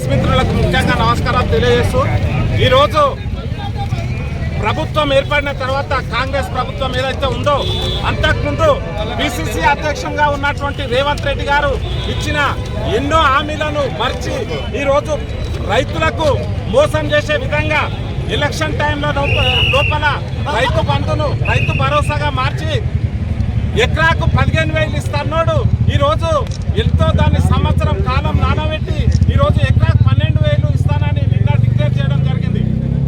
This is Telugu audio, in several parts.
మిత్రులకు ముఖ్యంగా నమస్కారాలు తెలియజేస్తూ ఈరోజు ప్రభుత్వం ఏర్పడిన తర్వాత కాంగ్రెస్ ప్రభుత్వం ఏదైతే ఉందో అంతకుముందు పిసిసి అధ్యక్షంగా ఉన్నటువంటి రేవంత్ రెడ్డి గారు ఇచ్చిన ఎన్నో హామీలను మర్చి ఈరోజు రైతులకు మోసం చేసే విధంగా ఎలక్షన్ టైంలో లోపల రైతు బంధును రైతు భరోసాగా మార్చి ఎకరాకు 15,000 ఇస్తున్నాడు. ఈరోజు ఎంతో దాన్ని సంవత్సరం కాలం నానబెట్టి ఈరోజు ఎకరాకు 12,000 ఇస్తానని నిన్న డిక్లేర్ చేయడం జరిగింది.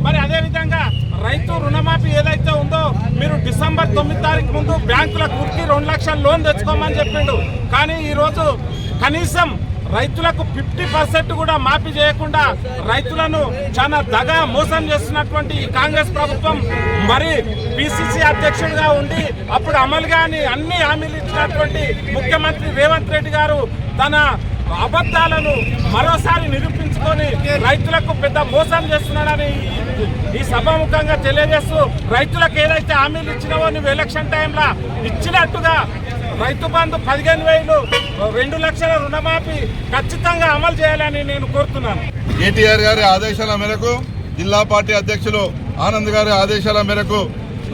మరి అదేవిధంగా రైతు రుణమాఫీ ఏదైతే ఉందో మీరు డిసెంబర్ 9 తారీఖు ముందు బ్యాంకుల కుర్కి 2 లక్షల లోన్ తెచ్చుకోమని చెప్పిండు. కానీ ఈరోజు కనీసం రైతులకు 50% కూడా మాఫీ చేయకుండా రైతులను చాలా దగా మోసం చేస్తున్నటువంటి కాంగ్రెస్ ప్రభుత్వం మరి పిసిసి అధ్యక్షుడిగా ఉండి అప్పుడు అమలు కాని అన్ని హామీలు ఇచ్చినటువంటి ముఖ్యమంత్రి రేవంత్ రెడ్డి గారు తన అబద్ధాలను మరోసారి నిరూపించుకొని రైతులకు పెద్ద మోసం చేస్తున్నాడని ఈ సభాముఖంగా తెలియజేస్తూ రైతులకు ఏదైతే హామీలు ఇచ్చినావో నువ్వు ఎలక్షన్ టైంలో ఇచ్చినట్టుగా రైతు బంధు 15,000 2 లక్షల రుణమాఫీ ఖచ్చితంగా అమలు చేయాలని నేను కోరుతున్నాను. కేటీఆర్ గారి ఆదేశాల మేరకు జిల్లా పార్టీ అధ్యక్షులు ఆనంద్ గారి ఆదేశాల మేరకు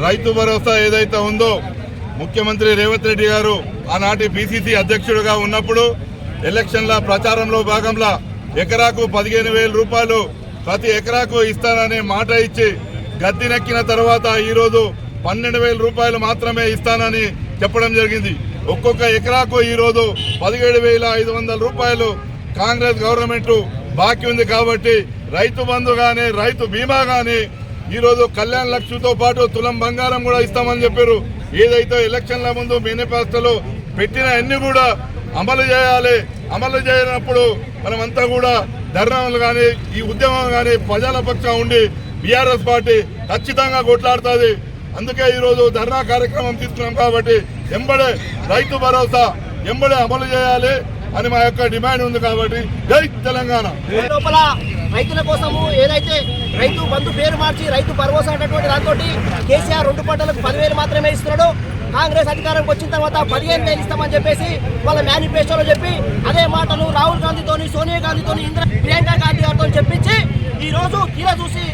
రైతు భరోసా ఏదైతే ఉందో ముఖ్యమంత్రి రేవంత్ రెడ్డి గారు ఆనాటి పిసిసి అధ్యక్షుడిగా ఉన్నప్పుడు ఎలక్షన్ల ప్రచారంలో భాగంగా ఎకరాకు 15,000 రూపాయలు ప్రతి ఎకరాకు ఇస్తానని మాట ఇచ్చి గద్దెనెక్కిన తర్వాత ఈరోజు 12,000 రూపాయలు మాత్రమే ఇస్తానని చెప్పడం జరిగింది. ఒక్కొక్క ఎకరాకు ఈరోజు 17,500 రూపాయలు కాంగ్రెస్ గవర్నమెంట్ బాకీ ఉంది. కాబట్టి రైతు బంధు కానీ రైతు బీమా కానీ ఈరోజు కళ్యాణ లక్ష్మితో పాటు తులం బంగారం కూడా ఇస్తామని చెప్పారు. ఏదైతే ఎలక్షన్ల ముందు మేనిఫెస్టోలో పెట్టిన అన్ని కూడా అమలు చేయాలి. అమలు చేయనప్పుడు మనమంతా కూడా ధర్నాలు కానీ ఈ ఉద్యమం కానీ ప్రజల పక్షం ఉండి బీఆర్ఎస్ పార్టీ ఖచ్చితంగా కొట్లాడుతుంది. అందుకే ఈరోజు ధర్నా కార్యక్రమం తీసుకున్నాం. కాబట్టి ఎంబడే రైతు భరోసా ఎంబడే అమలు చేయాలి అని మా యొక్క డిమాండ్ ఉంది. కాబట్టి జై తెలంగాణ. లోపల రైతుల కోసము ఏదైతే రైతు బంధు పేరు మార్చి రైతు భరోసా అనేటువంటి దాంతో కేసీఆర్ 2 పంటలకు 10,000 మాత్రమే ఇస్తున్నాడు. కాంగ్రెస్ అధికారంకి వచ్చిన తర్వాత 15,000 ఇస్తామని చెప్పేసి వాళ్ళ మేనిఫెస్టోలో చెప్పి అదే మాటలు రాహుల్ గాంధీతోని సోనియా గాంధీతోని ప్రియాంక గాంధీ గారితో చెప్పించి ఈ రోజు తీరా చూసి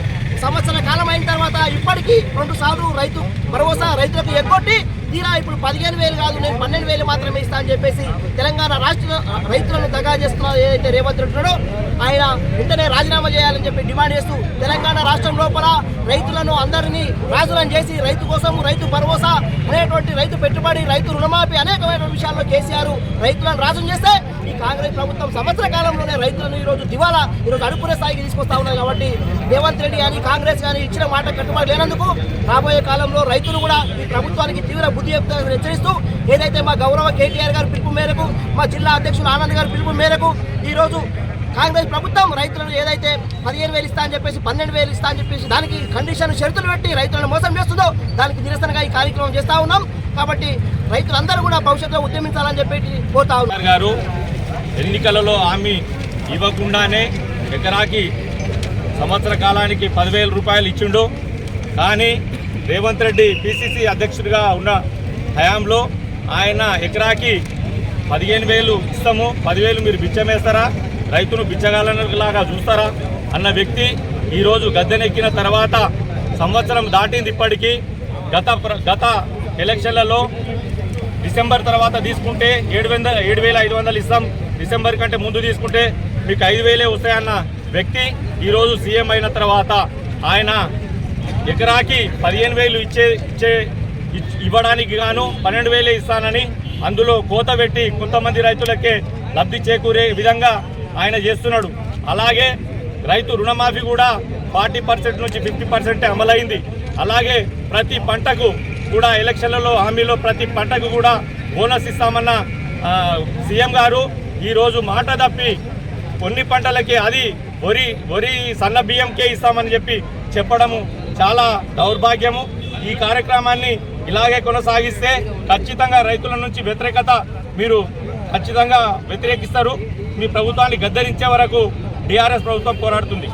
సంవత్సర కాలం అయిన తర్వాత ఇప్పటికీ 2 సార్లు రైతు భరోసా రైతులకు ఎగ్గొట్టి తీరా ఇప్పుడు 15,000 కాదు నేను 12,000 మాత్రమే ఇస్తా అని చెప్పేసి తెలంగాణ రాష్ట్ర రైతులను దగా చేస్తున్న ఏదైతే రేవంత్ రెడ్డి ఉన్నాడో ఆయన వెంటనే రాజీనామా చేయాలని చెప్పి డిమాండ్ చేస్తూ తెలంగాణ రాష్ట్రం లోపల రైతులను అందరినీ రాజులను చేసి రైతు కోసం రైతు భరోసా అనేటువంటి రైతు పెట్టుబడి రైతు రుణమాఫీ అనేకమైన విషయాల్లో కేసీఆర్ రైతులను రాజును చేస్తే ఈ కాంగ్రెస్ ప్రభుత్వం సంవత్సర కాలంలోనే రైతులను ఈరోజు దివాలా ఈరోజు అడుపునే స్థాయికి తీసుకొస్తా ఉన్నారు. కాబట్టి రేవంత్ రెడ్డి కానీ కాంగ్రెస్ కానీ ఇచ్చిన మాట కట్టుబడి లేనందుకు రాబోయే కాలంలో రైతులు కూడా ఈ ప్రభుత్వానికి తీవ్ర బుద్ధి చెప్తారని హెచ్చరిస్తూ ఏదైతే మా గౌరవ కేటీఆర్ గారి పిలుపు మేరకు మా జిల్లా అధ్యక్షులు ఆనంద్ గారి పిలుపు మేరకు ఈరోజు కాంగ్రెస్ ప్రభుత్వం రైతులను ఏదైతే 15,000 ఇస్తా అని చెప్పేసి 12,000 ఇస్తా అని చెప్పేసి దానికి కండిషన్ షరతులు పెట్టి రైతులను మోసం చేస్తుందో దానికి నిరసనగా ఈ కార్యక్రమం చేస్తా ఉన్నాం. కాబట్టి రైతులందరూ కూడా భవిష్యత్తులో ఉద్యమించాలని చెప్పి కోరుతా ఉన్నారు. గారు ఎన్నికలలో హామీ ఇవ్వకుండానే ఎకరాకి సంవత్సర కాలానికి 10,000 రూపాయలు ఇచ్చిండు. కానీ రేవంత్ రెడ్డి పిసిసి అధ్యక్షుడిగా ఉన్న హయాంలో ఆయన ఎకరాకి 15,000 ఇస్తాము, 10,000 మీరు బిచ్చమేస్తారా, రైతును బిచ్చగాలలాగా చూస్తారా అన్న వ్యక్తి ఈరోజు గద్దెనెక్కిన తర్వాత సంవత్సరం దాటింది. ఇప్పటికీ గత ఎలక్షన్లలో డిసెంబర్ తర్వాత తీసుకుంటే 7,500 ఇస్తాం, డిసెంబర్ కంటే ముందు తీసుకుంటే మీకు 5,000 వస్తాయన్న వ్యక్తి ఈరోజు సీఎం అయిన తర్వాత ఆయన ఎకరాకి 15,000 ఇవ్వడానికి గాను 12,000 ఇస్తానని అందులో కోత పెట్టి కొంతమంది రైతులకే లబ్ధి చేకూరే విధంగా ఆయన చేస్తున్నాడు. అలాగే రైతు రుణమాఫీ కూడా 40% నుంచి 50% అమలైంది. అలాగే ప్రతి పంటకు కూడా ఎలక్షన్లలో హామీలో ప్రతి పంటకు కూడా బోనస్ ఇస్తామన్న సీఎం గారు ఈరోజు మాట తప్పి కొన్ని పంటలకి అది వరి సన్న బియ్యంకే ఇస్తామని చెప్పడము చాలా దౌర్భాగ్యము. ఈ కార్యక్రమాన్ని ఇలాగే కొనసాగిస్తే ఖచ్చితంగా రైతుల నుంచి వ్యతిరేకత మీరు ఖచ్చితంగా వ్యతిరేకిస్తారు. మీ ప్రభుత్వాన్ని గద్దెరించే వరకు టీఆర్ఎస్ ప్రభుత్వం పోరాడుతుంది.